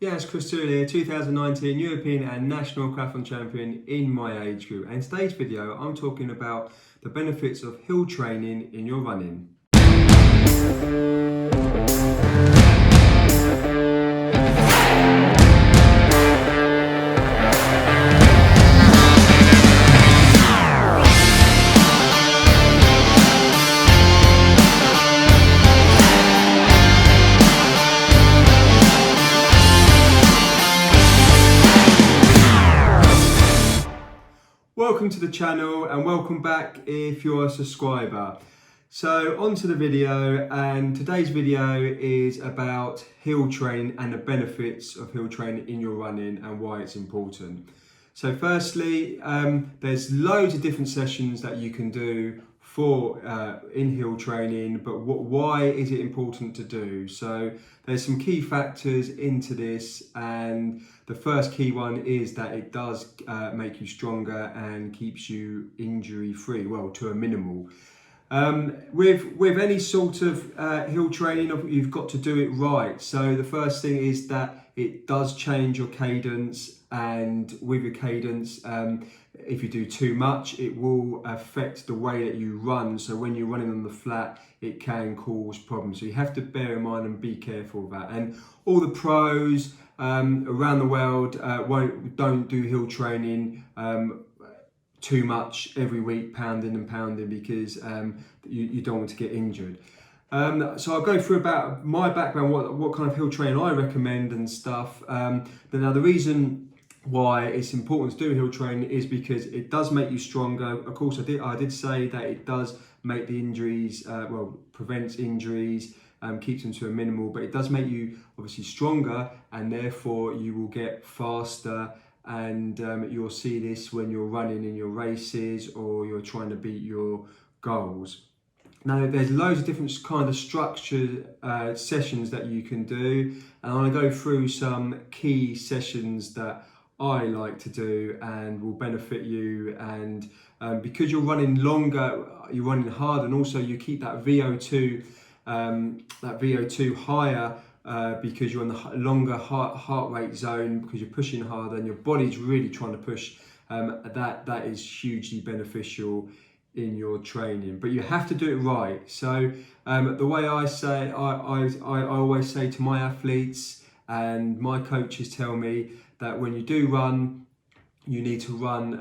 Yes, Christodoulou, 2019 European and National Triathlon Champion in my age group. And in today's video, I'm talking about the benefits of hill training in your running. Welcome to the channel and welcome back if you're a subscriber. So on to the video, and today's video is about hill training and the benefits of hill training in your running and why it's important. So firstly, there's loads of different sessions that you can do for in hill training, but why is it important to do? So there's some key factors into this, and the first key one is that it does make you stronger and keeps you injury free, well, to a minimal. With any sort of hill training, you've got to do it right. So the first thing is that it does change your cadence, and with your cadence, if you do too much, it will affect the way that you run. So when you're running on the flat, it can cause problems. So you have to bear in mind and be careful of that. And all the pros around the world don't do hill training too much every week, pounding and pounding, because you don't want to get injured. So I'll go through about my background, what kind of hill training I recommend and stuff. But now the reason why it's important to do hill training is because it does make you stronger. Of course, I did say that it does make the injuries, prevents injuries, keeps them to a minimal, but it does make you obviously stronger, and therefore you will get faster. And you'll see this when you're running in your races or you're trying to beat your goals. Now, there's loads of different kind of structured sessions that you can do, and I'm going to go through some key sessions that I like to do and will benefit you. And because you're running longer, you're running hard, and also you keep that VO2 higher. Because you're in the longer heart rate zone, because you're pushing harder and your body's really trying to push, that is hugely beneficial in your training. But you have to do it right. So the way I say, I always say to my athletes, and my coaches tell me, that when you do run, you need to run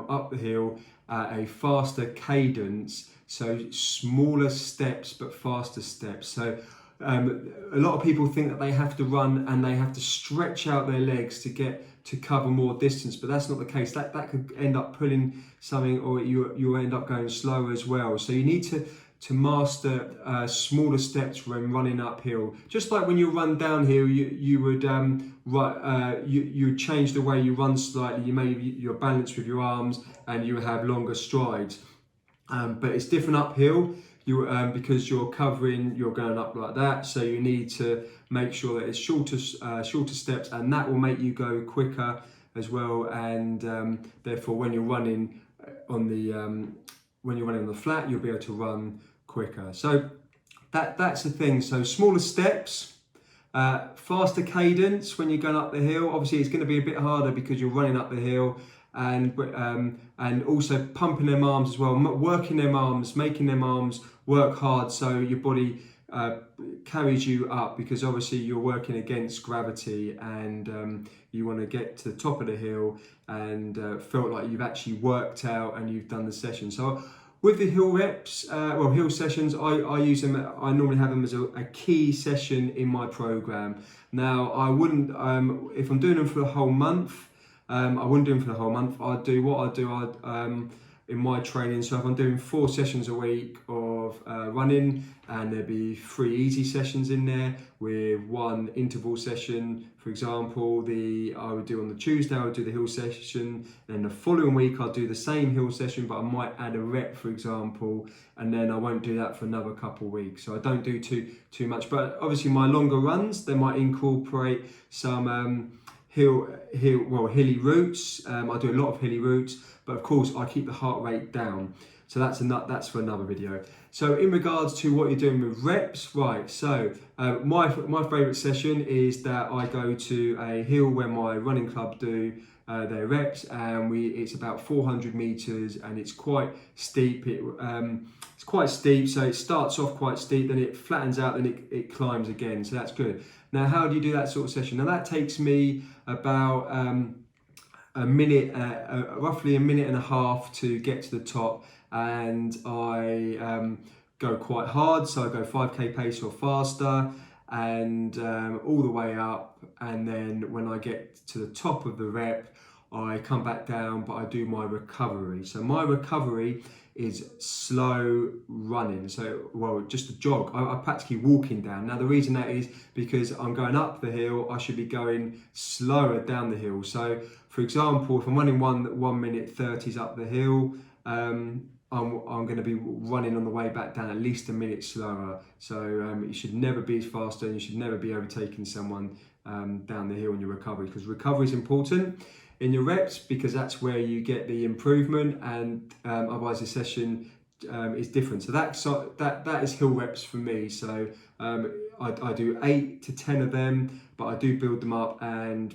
up the hill at a faster cadence, so smaller steps but faster steps. So a lot of people think that they have to run and they have to stretch out their legs to cover more distance, but that's not the case. That could end up pulling something, or you end up going slower as well. So you need to master smaller steps when running uphill. Just like when you run downhill, you would change the way you run slightly. You maybe your balance with your arms, and you have longer strides. But it's different uphill. Because you're going up like that, so you need to make sure that it's shorter steps, and that will make you go quicker as well. And therefore, when you're running on the flat, you'll be able to run quicker. So that's the thing. So smaller steps, faster cadence when you're going up the hill. Obviously, it's going to be a bit harder because you're running up the hill. And also pumping them arms as well, working them arms, making them arms work hard, so your body carries you up, because obviously you're working against gravity, and you want to get to the top of the hill and felt like you've actually worked out and you've done the session. So with the hill reps, hill sessions, I use them. I normally have them as a key session in my program. Now, I wouldn't, if I'm doing them for the whole month, I wouldn't do them for the whole month. I'd do what I do in my training. So if I'm doing 4 sessions a week of running, and there'd be 3 easy sessions in there with 1 interval session, for example, I would do on the Tuesday, I would do the hill session, and the following week I'll do the same hill session, but I might add a rep, for example, and then I won't do that for another couple of weeks. So I don't do too much. But obviously my longer runs, they might incorporate some hilly routes. I do a lot of hilly routes, but of course I keep the heart rate down. So that's for another video. So in regards to what you're doing with reps, right, so my favourite session is that I go to a hill where my running club do their reps, and it's about 400 meters, and it's quite steep. It's quite steep, so it starts off quite steep, then it flattens out, then it climbs again, so that's good. Now, how do you do that sort of session? Now, that takes me about a minute, roughly a minute and a half to get to the top, and I go quite hard, so I go 5k pace or faster, and all the way up, and then when I get to the top of the rep, I come back down, but I do my recovery. So my recovery is slow running, so just a jog. I'm practically walking down. Now the reason that is because I'm going up the hill, I should be going slower down the hill. So for example, if I'm running 1 minute 30s up the hill, I'm going to be running on the way back down at least a minute slower. So you should never be as faster, and you should never be overtaking someone down the hill in your recovery, because recovery is important in your reps, because that's where you get the improvement, and otherwise the session is different. So that is hill reps for me. So I do 8 to 10 of them, but I do build them up, and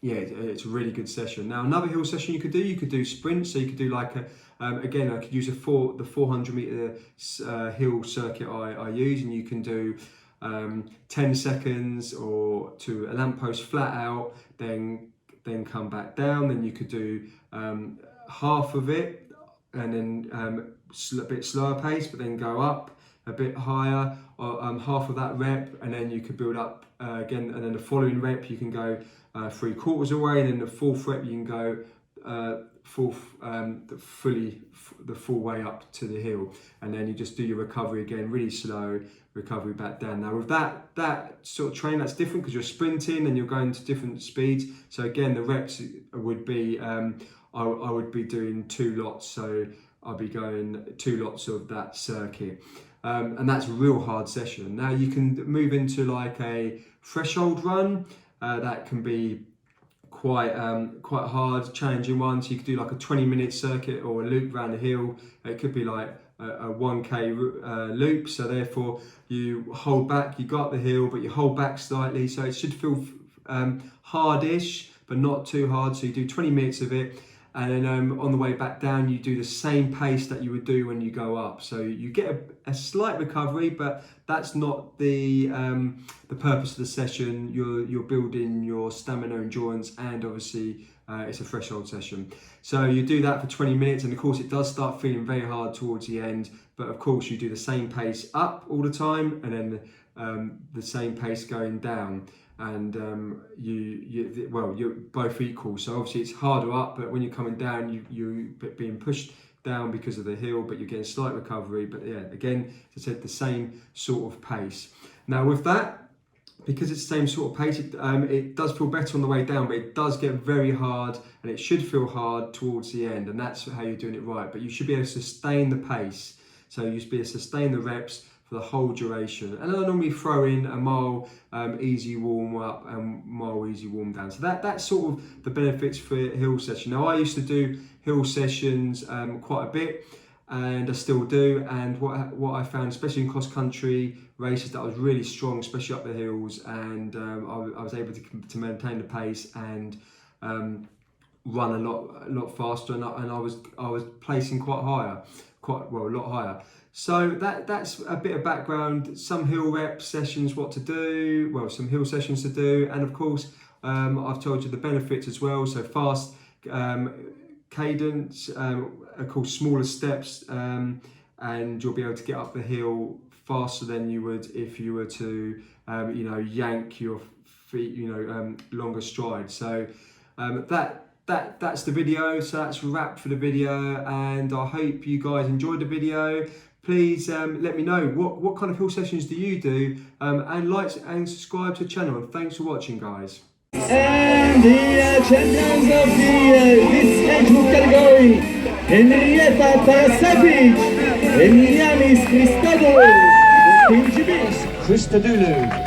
yeah, it's a really good session. Now, another hill session you could do sprints. So you could do like again, I could use the 400 meter hill circuit I use, and you can do 10 seconds or to a lamppost flat out, then come back down. Then you could do half of it, and then a bit slower pace, but then go up a bit higher, or half of that rep, and then you could build up again, and then the following rep you can go 3/4 away, and then the 4th rep you can go the full way up to the hill, and then you just do your recovery again, really slow recovery back down. Now with that sort of training, that's different because you're sprinting and you're going to different speeds. So again, the reps would be I would be doing 2 lots, so I'll be going 2 lots of that circuit, and that's a real hard session. Now you can move into like a threshold run. That can be quite hard, challenging one. So you could do like a 20-minute circuit or a loop around the hill. It could be like a 1k loop. So therefore you hold back, you go up the hill, but you hold back slightly. So it should feel hardish, but not too hard. So you do 20 minutes of it. And then on the way back down, you do the same pace that you would do when you go up. So you get a slight recovery, but that's not the purpose of the session. You're building your stamina, endurance, and obviously it's a threshold session. So you do that for 20 minutes, and of course it does start feeling very hard towards the end. But of course you do the same pace up all the time, and then the same pace going down. And you're both equal. So obviously it's harder up, but when you're coming down, you're being pushed down because of the hill, but you're getting slight recovery. But yeah, again, as I said, the same sort of pace. Now with that, because it's the same sort of pace, it does feel better on the way down, but it does get very hard, and it should feel hard towards the end, and that's how you're doing it right. But you should be able to sustain the pace. So you should be able to sustain the reps for the whole duration. And I normally throw in a mile easy warm up and mile easy warm down. So that's sort of the benefits for hill session. Now I used to do hill sessions quite a bit, and I still do. And what I found, especially in cross country races, that I was really strong, especially up the hills, and I was able to maintain the pace and run a lot faster, and I was placing a lot higher. So that's a bit of background, some hill rep sessions, what to do, some hill sessions to do, and of course I've told you the benefits as well. So fast cadence, of course smaller steps, and you'll be able to get up the hill faster than you would if you were to yank your feet, longer strides. So that's the video. So that's a wrap for the video, and I hope you guys enjoyed the video. Please let me know what kind of hill sessions do you do, and like and subscribe to the channel, and thanks for watching, guys. And the champions of this age group category, Henrietta Pacific and Yiannis Christodoulou. Christodoulou.